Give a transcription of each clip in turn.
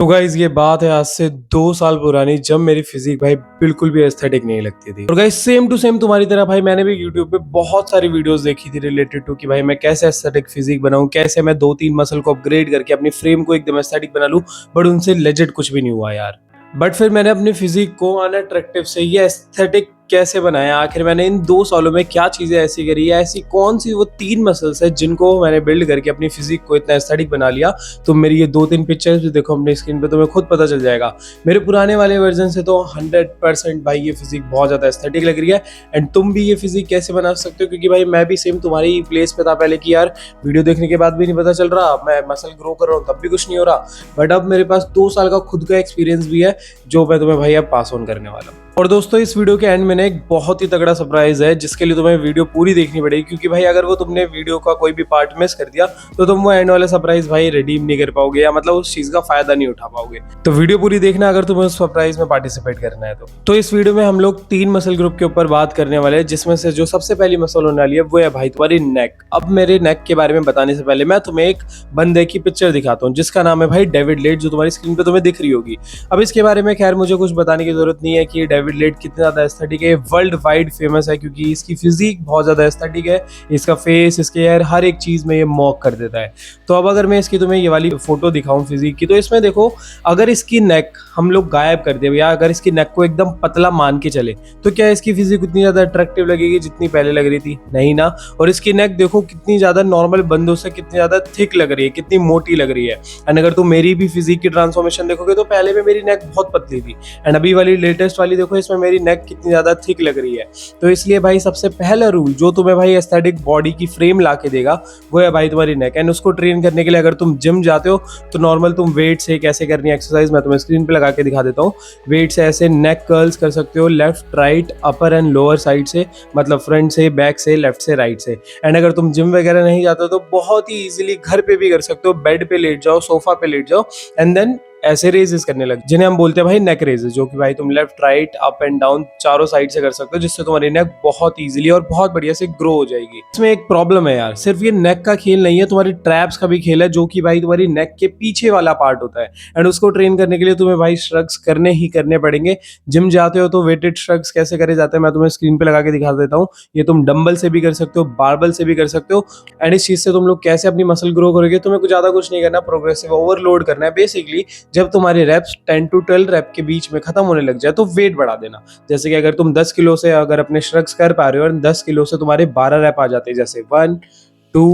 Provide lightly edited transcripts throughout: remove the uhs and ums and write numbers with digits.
तो गाइज ये बात है आज से 2 साल पुरानी, जब मेरी फिजिक भाई बिल्कुल भी एस्थेटिक नहीं लगती थी। और गाइज सेम टू सेम तुम्हारी तरह भाई मैंने भी यूट्यूब पे बहुत सारी वीडियोस देखी थी रिलेटेड टू कि भाई मैं कैसे एस्थेटिक फिजिक बनाऊं, कैसे मैं 2-3 मसल को अपग्रेड करके अपनी फ्रेम को एकदम एस्थेटिक बना लूं। बट उनसे लेजिट कुछ भी नहीं हुआ यार। बट फिर मैंने अपनी फिजिक को अनअट्रैक्टिव से ये एस्थेटिक कैसे बनाया, आखिर मैंने इन 2 सालों में क्या चीजें ऐसी करी है, ऐसी कौन सी वो 3 मसल्स है जिनको मैंने बिल्ड करके अपनी फिजिक को इतना एस्थेटिक बना लिया। तो मेरी ये 2-3 पिक्चर्स भी देखो अपनी स्क्रीन पे, तुम्हें खुद पता चल जाएगा। मेरे पुराने वाले वर्जन से तो 100% भाई ये फिजिक बहुत ज्यादा एस्थेटिक लग रही है। एंड तुम भी ये फिजिक कैसे बना सकते हो, क्योंकि भाई मैं भी सेम तुम्हारी प्लेस पे था पहले कि यार वीडियो देखने के बाद भी नहीं पता चल रहा, मैं मसल ग्रो कर रहा हूँ तब भी कुछ नहीं हो रहा। बट अब मेरे पास 2 साल का खुद का एक्सपीरियंस भी है जो मैं तुम्हें भाई अब पास ऑन करने वाला हूँ। और दोस्तों इस वीडियो के एंड में ना एक बहुत ही तगड़ा सरप्राइज है जिसके लिए तुम्हें वीडियो पूरी देखनी पड़ेगी, क्योंकि भाई अगर वो तुमने वीडियो का कोई भी पार्ट मिस कर दिया तो तुम वो एंड वाला सरप्राइज भाई रिडीम नहीं कर पाओगे, या मतलब उस चीज का फायदा नहीं उठा पाओगे। तो वीडियो पूरी देखना अगर तुम्हें उस सरप्राइज में पार्टिसिपेट करना है तो इस वीडियो में हम लोग 3 मसल ग्रुप के ऊपर बात करने वाले हैं, जिसमें से जो सबसे पहली मसल होने वाली है वो है भाई तुम्हारी नेक। अब मेरे नेक के बारे में बताने से पहले मैं तुम्हें एक बंदे की पिक्चर दिखाता हूँ जिसका नाम है भाई डेविड लेट, जो तुम्हारी स्क्रीन पे तुम्हें दिख रही होगी। अब इसके बारे में खैर मुझे कुछ बताने की जरूरत नहीं है कि डेविड लेट कितना ज्यादा एस्थेटिक है, वर्ल्ड वाइड फेमस है क्योंकि इसकी फिजिक बहुत ज्यादा एस्थेटिक है। इसका फेस, इसके हेयर, हर एक चीज में ये मॉक कर देता है। तो अब अगर मैं इसकी तुम्हें ये वाली फोटो दिखाऊं फिजिक की, तो इसमें देखो अगर इसकी नेक हम लोग गायब कर दे या अगर इसकी नेक को एकदम पतला मान के चले तो क्या इसकी फिजिक उतनी ज्यादा अट्रैक्टिव लगेगी जितनी पहले लग रही थी? नहीं ना। और इसकी नेक देखो कितनी ज्यादा नॉर्मल बंदों से कितनी ज्यादा थिक लग रही है, कितनी मोटी लग रही है। एंड अगर तुम मेरी भी फिजिक की ट्रांसफॉर्मेशन देखोगे तो पहले में मेरी नेक बहुत पतली थी एंड अभी वाली लेटेस्ट वाली देखो इसमें मेरी नेक कितनी ज्यादा थिक लग रही है। तो इसलिए भाई सबसे पहला रूल जो तुम्हें भाई एस्थेटिक बॉडी की फ्रेम ला के देगा वो है भाई तुम्हारी नेक। एंड उसको ट्रेन करने के लिए अगर तुम जिम जाते हो तो नॉर्मल तुम वेट से कैसे करनी है एक्सरसाइज मैं तुम्हें स्क्रीन पे लगा के दिखा देता हूँ। वेट से ऐसे नेक कर्ल्स कर सकते हो, left right upper and lower side से, मतलब फ्रंट से, बैक से, लेफ्ट से, राइट से। एंड अगर तुम जिम वगैरह नहीं जाते हो तो बहुत ही इजीली घर पे भी कर सकते हो। बेड पे लेट जाओ, सोफा पे लेट जाओ एंड देन ऐसे रेजेस करने लग, जिन्हें हम बोलते हैं भाई नेक रेजेस, जो कि भाई तुम left right up and down चारों साइड से कर सकते हो, जिससे तुम्हारी नेक बहुत इजीली और बहुत बढ़िया से ग्रो हो जाएगी। इसमें एक प्रॉब्लम है यार, सिर्फ ये नेक का खेल नहीं है, तुम्हारी ट्रैप्स का भी खेल है, जो कि भाई तुम्हारी नेक के पीछे वाला पार्ट होता है। एंड उसको ट्रेन करने के लिए तुम्हें भाई श्रग्स करने ही करने पड़ेंगे। जिम जाते हो तो वेटेड श्रग्स कैसे करे जाते हैं मैं तुम्हें स्क्रीन पे लगा के दिखा देता हूँ। ये तुम डंबल से भी कर सकते हो, बारबल से भी कर सकते हो। एंड इस चीज से तुम लोग कैसे अपनी मसल ग्रो करोगे, तुम्हें कुछ ज्यादा कुछ नहीं करना, प्रोग्रेसिव ओवरलोड करना है। बेसिकली जब तुम्हारे रेप्स 10 to 12 रैप के बीच में खत्म होने लग जाए तो वेट बढ़ा देना। जैसे कि अगर तुम 10 किलो से अगर अपने श्रग्स कर पा रहे हो और 10 किलो से तुम्हारे 12 रैप आ जाते हैं, जैसे 1 2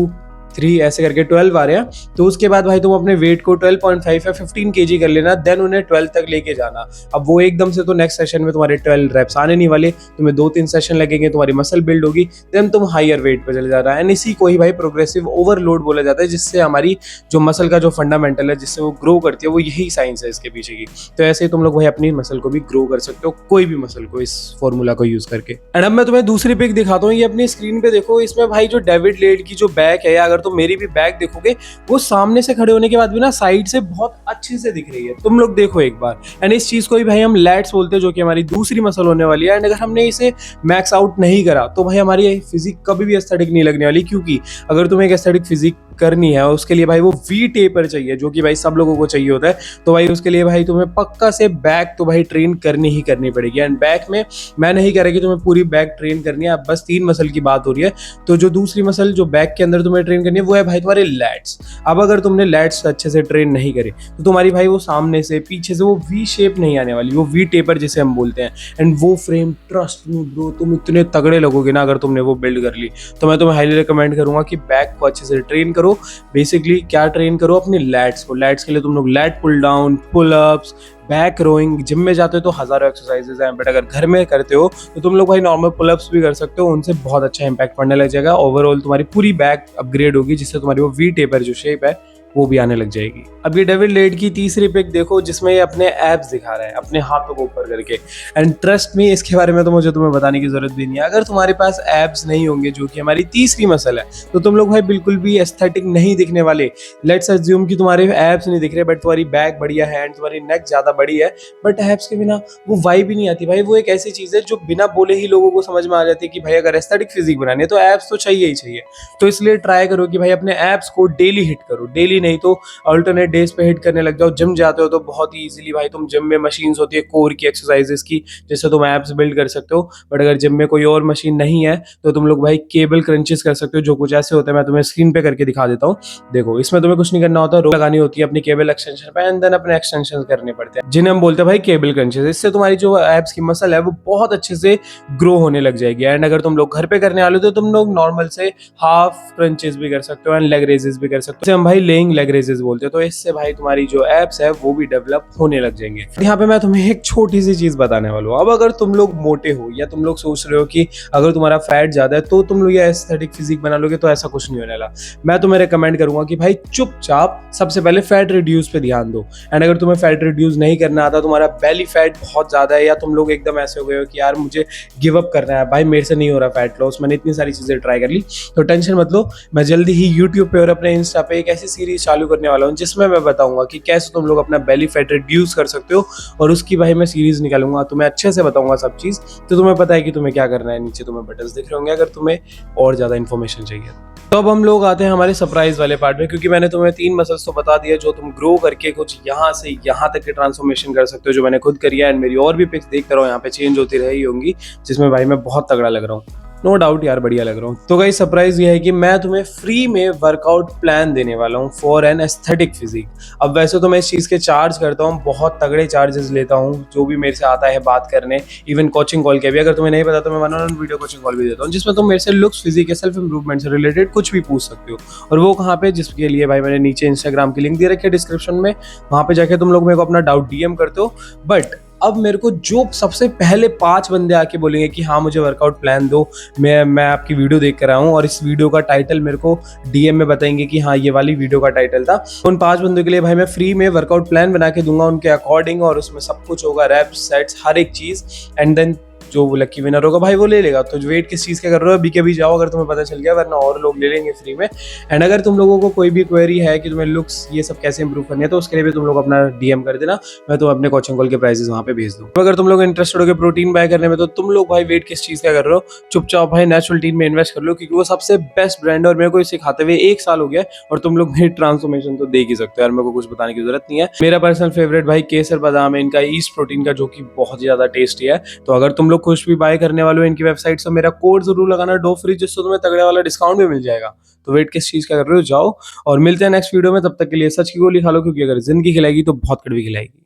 3 ऐसे करके 12 आ रहे हैं, तो उसके बाद भाई तुम अपने वेट को 12.5 या 15 kg कर लेना, देन उन्हें 12 तक लेके जाना। अब वो एकदम से तो नेक्स्ट सेशन में तुम्हारे 12 रेप्स आने नहीं वाले, तुम्हें 2-3 सेशन लगेंगे, तुम्हारी मसल बिल्ड होगी, देन तुम हायर वेट पे चले जाना है। एंड इसी को ही भाई प्रोग्रेसिव ओवरलोड बोला जाता है, जिससे हमारी जो मसल का जो फंडामेंटल है जिससे वो ग्रो करती है, वो यही साइंस है इसके पीछे की। तो ऐसे ही तुम लोग भाई अपनी मसल को भी ग्रो कर सकते हो, कोई भी मसल को, इस फॉर्मूला को यूज करके। एंड अब मैं तुम्हें दूसरी पिक दिखाता हूँ, ये अपनी स्क्रीन पे देखो। इसमें भाई जो डेविड लेट की जो बैक है, अगर तुम मेरी भी बैक देखोगे वो सामने से खड़े होने के बाद भी ना साइड से बहुत अच्छे से दिख रही है। तुम लोग देखो एक बार। एंड इस चीज को ही भाई हम लैट्स बोलते हैं, जो कि हमारी दूसरी मसल होने वाली है। एंड अगर हमने इसे मैक्स आउट नहीं करा तो भाई हमारी फिजिक कभी भी एस्थेटिक नहीं लगने वाली, क्योंकि अगर तुम्हें एक एस्थेटिक फिजिक करनी है उसके लिए भाई वो वी टेपर चाहिए, जो कि भाई सब लोगों को चाहिए होता है। तो भाई उसके लिए भाई तुम्हें पक्का से बैक तो भाई ट्रेन करनी ही करनी पड़ेगी। एंड बैक में मैं नहीं कह रहा कि तुम्हें पूरी बैक ट्रेन करनी है, अब बस 3 मसल की बात हो रही है। तो जो दूसरी मसल जो बैक के अंदर तुम्हें ट्रेन करनी है वो है भाई तुम्हारे लैट्स। अब अगर तुमने लैट्स अच्छे से ट्रेन नहीं करे तो तुम्हारी भाई वो सामने से पीछे से वो वी शेप नहीं आने वाली, वो वी टेपर जिसे हम बोलते हैं। एंड वो फ्रेम ट्रस्ट मी ब्रो, तुम इतने तगड़े लगोगे ना अगर तुमने वो बिल्ड कर ली। तो मैं तुम्हें हाईली रिकमेंड करूंगा कि बैक को अच्छे से ट्रेन करो। बेसिकली क्या ट्रेन करो, अपनी लैट्स को। लैट्स के लिए तुम लोग lat pull down, pull ups, back rowing. Gym में जाते हो तो हजारों एक्सरसाइजेज हैं, बट अगर घर में करते हो तो तुम लोग भाई नॉर्मल पुल अप्स भी कर सकते हो, उनसे बहुत अच्छा इंपैक्ट पड़ने लग जाएगा। ओवरऑल तुम्हारी पूरी बैक अपग्रेड होगी, जिससे तुम्हारी वो वी टेपर जो शेप है वो भी आने लग जाएगी। अब ये डेविड लेट की तीसरी पिक देखो, जिसमें ये अपने एब्स दिखा रहा है अपने हाथों को ऊपर करके। एंड ट्रस्ट मी, इसके बारे में तो मुझे तुम्हें बताने की जरूरत भी नहीं है। अगर तुम्हारे पास एब्स नहीं होंगे, जो कि हमारी तीसरी मसल है, तो तुम लोग भाई बिल्कुल भी एस्थेटिक नहीं दिखने वाले। लेट्स अज्यूम कि तुम्हारे एब्स नहीं दिख रहे बट तुम्हारी बैक बढ़िया है एंड तुम्हारी नेक ज्यादा बड़ी है, बट एब्स के बिना वो वाइब ही नहीं आती भाई। वो एक ऐसी चीज है जो बिना बोले ही लोगों को समझ में आ जाती है कि भाई अगर एस्थेटिक फिजिक बनानी है तो एब्स तो चाहिए ही चाहिए। तो इसलिए ट्राई करो कि भाई अपने एब्स को डेली हिट करो, डेली नहीं तो अल्टरनेट डेज पे हिट करने लग जाओ। जिम जाते हो तो बहुत ही ईजिली भाई तुम जिम में मशीन्स होती है कोर की एक्सरसाइजेस की, जिससे तुम एप्स बिल्ड कर सकते हो। बट अगर जिम में कोई और मशीन नहीं है तो तुम लोग भाई केबल क्रंचेस कर सकते हो, जो कुछ ऐसे होते हैं। मैं तुम्हें स्क्रीन पे करके दिखा देता हूँ। देखो, इसमें तुम्हें कुछ नहीं करना होता, रोक लगानी होती है अपनी केबल एक्सटेंशन पे एंड देन अपने एक्सटेंशन करने पड़ते हैं, जिन्हें हम बोलते हैं भाई केबल क्रंचेस। इससे तुम्हारी जो एप्स की मसल है वो बहुत अच्छे से ग्रो होने लग जाएगी। एंड अगर तुम लोग घर पे करने वाले हो तो तुम लोग नॉर्मल से हाफ क्रंचेस भी कर सकते हो एंड लेग रेजेस भी कर सकते हो, इसे हम भाई लेइंग लेग रेजेस बोलते हैं। तो इससे भाई तुम्हारी जो एप्स है वो भी डेवलप होने लग जाएंगे। यहाँ पे मैं तुम्हें एक छोटी सी चीज बताने वाला हूँ। अब अगर तुम लोग मोटे हो या तुम लोग सोच रहे हो कि अगर तुम्हारा फैट ज्यादा है तो तुम लोग ये एस्थेटिक फिजिक बना लोगे, तो ऐसा कुछ नहीं होने वाला। मैं तुम्हें रिकमेंड करूंगा कि भाई चुपचाप सबसे पहले फैट रिड्यूस पे ध्यान दो। एंड अगर तुम्हें फैट रिड्यूस नहीं करना आता, तुम्हारा बेली फैट बहुत ज्यादा है, या तुम लोग एकदम ऐसे हो गए हो कि यार मुझे गिव अप करना है, भाई मेरे से नहीं हो रहा फैट लॉस, मैंने इतनी सारी चीजें ट्राई कर ली, तो टेंशन मत लो। मैं जल्दी ही यूट्यूब पे और अपने इंस्टा पे एक ऐसी सीरीज चालू करने वाला हूँ जिसमें मैं बताऊंगा कि कैसे तुम लोग अपना बेली फैट रिड्यूस कर सकते हो। और उसकी भाई मैं सीरीज निकालूंगा, तुम्हें अच्छे से बताऊंगा सब चीज, तो तुम्हें पता है कि तुम्हें क्या करना है। नीचे तुम्हें बटन्स दिख रहे होंगे अगर तुम्हें और ज्यादा इन्फॉर्मेशन चाहिए। तो अब हम लोग आते हैं हमारे सरप्राइज वाले पार्ट में, क्योंकि मैंने तुम्हें 3 मसल्स तो बता दिया जो तुम ग्रो करके कुछ यहाँ से यहाँ तक के ट्रांसफॉर्मेशन कर सकते हो, जो मैंने खुद करी है। एंड मेरी और भी पिक्स देखते रहो, यहाँ पे चेंज होती रही होंगी, जिसमें भाई मैं बहुत तगड़ा लग रहा हूँ। नो डाउट यार, बढ़िया लग रहा हूँ। तो गाइस सरप्राइज ये है कि मैं तुम्हें फ्री में वर्कआउट प्लान देने वाला हूँ फॉर एन एस्थेटिक फिजिक। अब वैसे तो मैं इस चीज़ के चार्ज करता हूँ, बहुत तगड़े चार्जेस लेता हूँ जो भी मेरे से आता है बात करने, इवन कोचिंग कॉल के भी। अगर तुम्हें नहीं पता तो मैं 1-on-1 वीडियो कोचिंग कॉल भी देता हूँ, जिसमें तुम मेरे से लुक्स, फिजिक या सेल्फ इंप्रूवमेंट से रिलेटेड कुछ भी पूछ सकते हो। और वो कहाँ पे, जिसके लिए भाई मैंने नीचे इंस्टाग्राम की लिंक दे रखी है डिस्क्रिप्शन में, वहाँ पे जाके तुम लोग मेरे को अपना डाउट डीएम करते हो। बट अब मेरे को जो सबसे पहले 5 बंदे आके बोलेंगे कि हाँ मुझे वर्कआउट प्लान दो, मैं आपकी वीडियो देख कर आया हूँ और इस वीडियो का टाइटल मेरे को डीएम में बताएंगे कि हाँ ये वाली वीडियो का टाइटल था, उन 5 बंदों के लिए भाई मैं फ्री में वर्कआउट प्लान बना के दूंगा उनके अकॉर्डिंग। और उसमें सब कुछ होगा, रैप्स, सेट्स, हर एक चीज। एंड देन जो लकी विनर होगा भाई वो ले लेगा। तो वेट किस चीज़ का कर रहे हो अभी के भी जाओ अगर तुम्हें पता चल गया, वरना और लोग ले लेंगे फ्री में। एंड अगर तुम लोगों को कोई भी क्वेरी है कि तुम्हें लुक्स ये सब कैसे इंप्रूव करनी है, तो उसके लिए भी तुम लोग अपना डीएम कर देना, मैं तुम्हें अपने कोचिंग कॉल के प्राइसेस वहाँ पे भेज दूँ। अगर तुम लोग इंटरेस्टेड हो प्रोटीन बाय करने में, तो तुम लोग भाई वेट किस चीज़ का कर रहे हो, चुपचाप भाई नेचुरल टीन में इन्वेस्ट कर लो, क्योंकि वो सबसे बेस्ट ब्रांड है। और मेरे को इसे खाते हुए 1 साल हो गया और तुम लोग मेरी ट्रांसफॉर्मेशन तो देख ही सकते हो यार, मेरे को कुछ बताने की जरूरत नहीं है। मेरा पर्सनल फेवरेट भाई केसर बादाम है, इनका ईस्ट प्रोटीन का, जो कि बहुत ही ज्यादा टेस्टी है। तो अगर तुम लोग कुछ भी बाय करने वाले हो इनकी वेबसाइट से, मेरा कोड जरूर लगाना डो फ्री, जिससे तुम्हें तगड़े वाला डिस्काउंट भी मिल जाएगा। तो वेट किस चीज का कर रहे हो, जाओ और मिलते हैं नेक्स्ट वीडियो में। तब तक के लिए सच की गोली खा लो, क्योंकि अगर जिंदगी खिलाएगी तो बहुत कड़वी खिलाएगी।